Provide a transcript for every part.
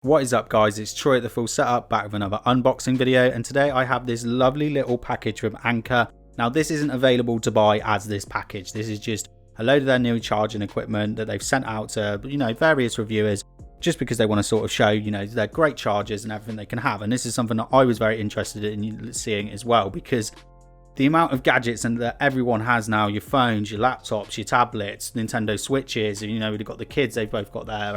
What is up guys, it's Troy at The Full Setup, back with another unboxing video, and today I have this lovely little package from Anker. Now this isn't available to buy as this package, this is just a load of their new charging equipment that they've sent out to, various reviewers, just because they want to sort of show, their great chargers and everything they can have. And this is something that I was very interested in seeing as well, because the amount of gadgets and that everyone has now, your phones, your laptops, your tablets, Nintendo Switches, we've got the kids, they've both got their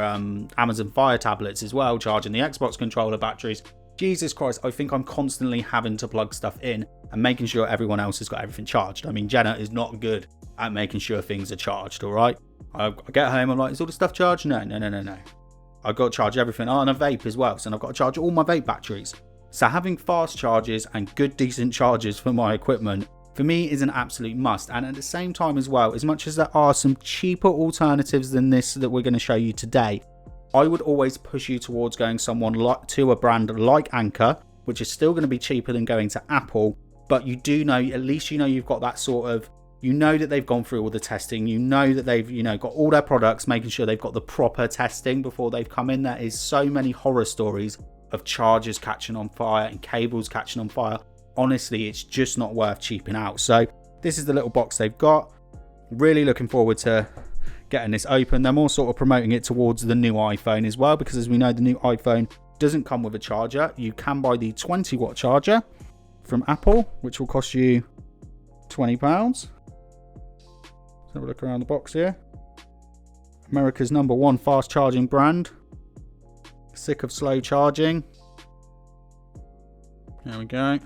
Amazon Fire tablets as well, charging the Xbox controller batteries. Jesus Christ, I think I'm constantly having to plug stuff in and making sure everyone else has got everything charged. I mean, Jenna is not good at making sure things are charged, alright? I get home, I'm like, is all the stuff charged? No. I've got to charge everything on a vape as well, so I've got to charge all my vape batteries. So having fast chargers and good decent chargers for my equipment, for me, is an absolute must. And at the same time as well, as much as there are some cheaper alternatives than this that we're going to show you today, I would always push you towards going to a brand like Anker, which is still going to be cheaper than going to Apple. But you do know, at least you've got that sort of, that they've gone through all the testing, that they've, got all their products, making sure they've got the proper testing before they've come in. There is so many horror stories of chargers catching on fire and cables catching on fire. Honestly, it's just not worth cheaping out. So this is the little box they've got. Really looking forward to getting this open. They're more sort of promoting it towards the new iPhone as well, because as we know, the new iPhone doesn't come with a charger. You can buy the 20-watt charger from Apple, which will cost you £20. Let's have a look around the box here. America's #1 fast charging brand. Sick of slow charging. There we go.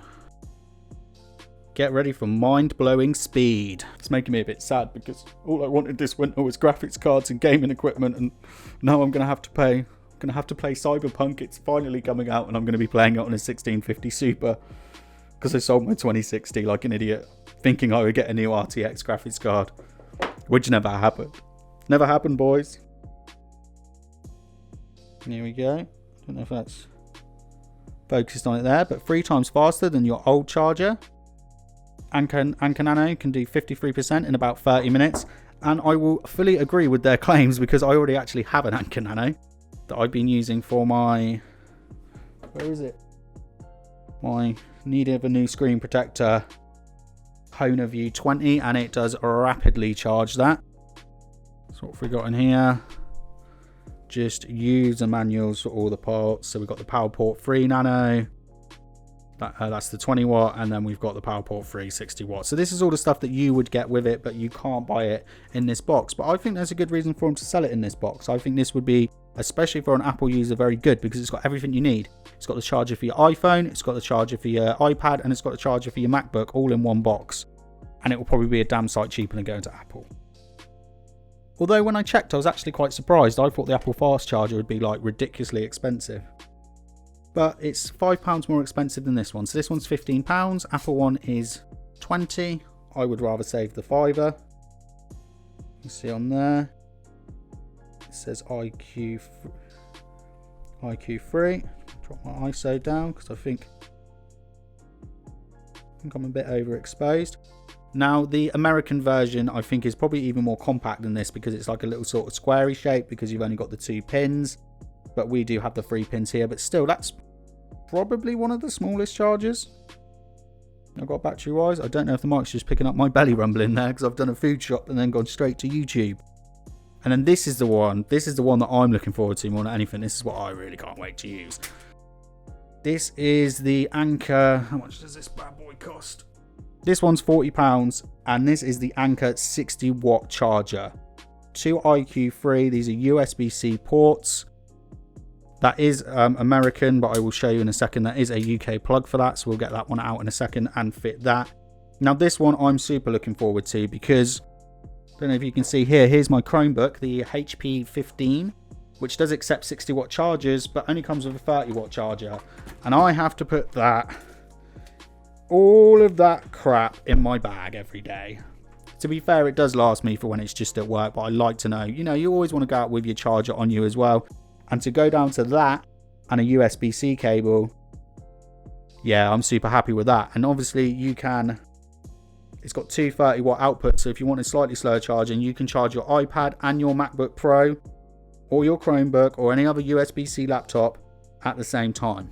Get ready for mind-blowing speed. It's making me a bit sad because all I wanted this winter was graphics cards and gaming equipment, and now I'm gonna have to play Cyberpunk. It's finally coming out and I'm gonna be playing it on a 1650 Super because I sold my 2060 like an idiot, thinking I would get a new RTX graphics card, which never happened. Never happened, boys. Here we go. I don't know if that's focused on it there, but 3 times faster than your old charger. Anker Nano can do 53% in about 30 minutes, and I will fully agree with their claims because I already actually have an Anker Nano that I've been using for my, my need of a new screen protector Honor View 20, and it does rapidly charge that. So what have we got in here? Just use the manuals for all the ports. So we've got the PowerPort 3 Nano, that's the 20 watt, and then we've got the PowerPort 3 60 watt. So this is all the stuff that you would get with it, but you can't buy it in this box. But I think there's a good reason for them to sell it in this box. I think this would be, especially for an Apple user, very good, because it's got everything you need. It's got the charger for your iPhone, it's got the charger for your iPad, and it's got the charger for your MacBook, all in one box. And it will probably be a damn sight cheaper than going to Apple. Although when I checked, I was actually quite surprised. I thought the Apple Fast Charger would be like ridiculously expensive. But it's £5 more expensive than this one. So this one's £15. Apple one is 20. I would rather save the £5. You see on there, it says IQ3. Drop my ISO down because I think I'm a bit overexposed. Now the American version I think is probably even more compact than this, because it's like a little sort of squarey shape, because you've only got the 2 pins, but we do have the 3 pins here. But still, that's probably one of the smallest chargers I've got battery wise. I don't know if the mic's just picking up my belly rumbling there because I've done a food shop and then gone straight to YouTube. And then this is the one that I'm looking forward to more than anything. This is what I really can't wait to use. This is the Anker. How much does this bad boy cost? This one's £40, and this is the Anker 60 watt charger. 2 IQ3, these are USB-C ports. That is American, but I will show you in a second. That is a UK plug for that, so we'll get that one out in a second and fit that. Now this one I'm super looking forward to, because, I don't know if you can see here, here's my Chromebook, the HP 15, which does accept 60 watt chargers, but only comes with a 30 watt charger. And I have to put all of that crap in my bag every day. To be fair, it does last me for when it's just at work, but I like to know, you always want to go out with your charger on you as well. And to go down to that and a USB-C cable, yeah, I'm super happy with that. And obviously it's got 2 30 watt outputs, so if you want a slightly slower charging, you can charge your iPad and your MacBook Pro or your Chromebook or any other USB-C laptop at the same time.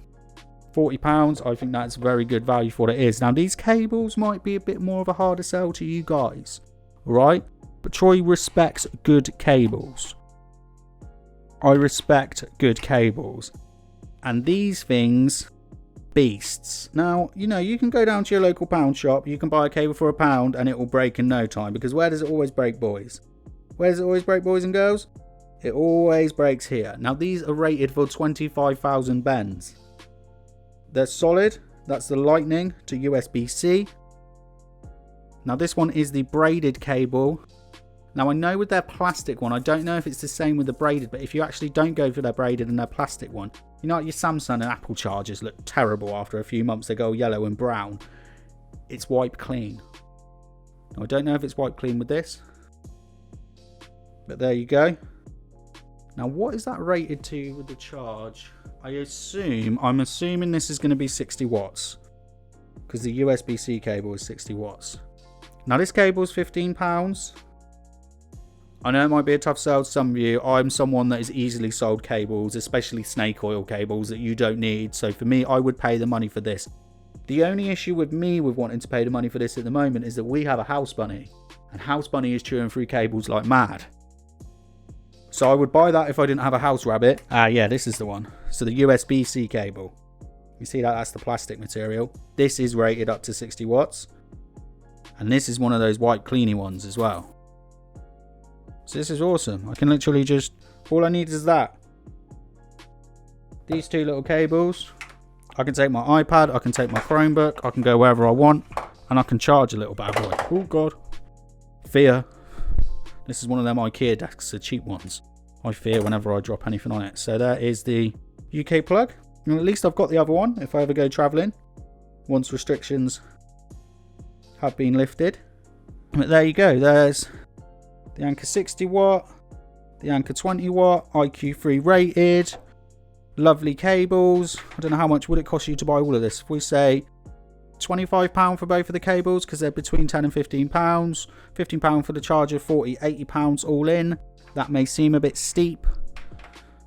£40, I think that's very good value for what it is. Now these cables might be a bit more of a harder sell to you guys, right? But Troy respects good cables. I respect good cables. And these things, beasts. Now, you know, you can go down to your local pound shop, you can buy a cable for £1 and it will break in no time. Because where does it always break, boys? Where does it always break, boys and girls? It always breaks here. Now these are rated for 25,000 bends. They're solid. That's the Lightning to USB-C. Now this one is the braided cable. Now I know with their plastic one, I don't know if it's the same with the braided, but if you actually don't go for their braided and their plastic one, you know, like your Samsung and Apple chargers look terrible after a few months. They go yellow and brown. It's wiped clean. Now I don't know if it's wiped clean with this, but there you go. Now what is that rated to with the charge? I'm assuming this is going to be 60 watts because the USB-C cable is 60 watts. Now this cable is £15. I know it might be a tough sell to some of you. I'm someone that is easily sold cables, especially snake oil cables that you don't need. So for me, I would pay the money for this. The only issue with me with wanting to pay the money for this at the moment is that we have a house bunny, and house bunny is chewing through cables like mad. So I would buy that if I didn't have a house rabbit. Yeah, this is the one. So the USB-C cable. You see that? That's the plastic material. This is rated up to 60 watts. And this is one of those white cleany ones as well. So this is awesome. I can literally just, all I need is that. These two little cables. I can take my iPad, I can take my Chromebook, I can go wherever I want, and I can charge a little bad boy. Oh God. Fear. This is one of them IKEA desks, the cheap ones. I fear whenever I drop anything on it. So there is the UK plug. And at least I've got the other one if I ever go travelling, once restrictions have been lifted. But there you go. There's the Anker 60 watt, the Anker 20 watt, IQ3 rated. Lovely cables. I don't know how much would it cost you to buy all of this. If we say £25 for both of the cables, because they're between £10 and £15. £15 for the charger, £40, £80 all in. That may seem a bit steep,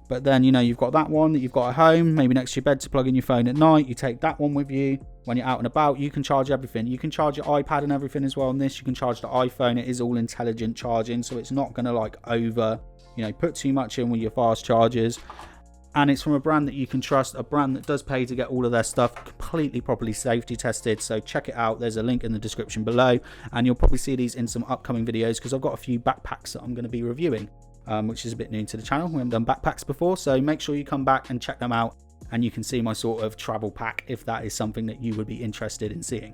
but then, you know, you've got that one that you've got at home, maybe next to your bed to plug in your phone at night. You take that one with you when you're out and about. You can charge everything. You can charge your iPad and everything as well on this. You can charge the iPhone. It is all intelligent charging, so it's not going to like put too much in with your fast chargers. And it's from a brand that you can trust, a brand that does pay to get all of their stuff completely properly safety tested. So check it out. There's a link in the description below, and you'll probably see these in some upcoming videos because I've got a few backpacks that I'm going to be reviewing, which is a bit new to the channel. We haven't done backpacks before, so make sure you come back and check them out, and you can see my sort of travel pack if that is something that you would be interested in seeing.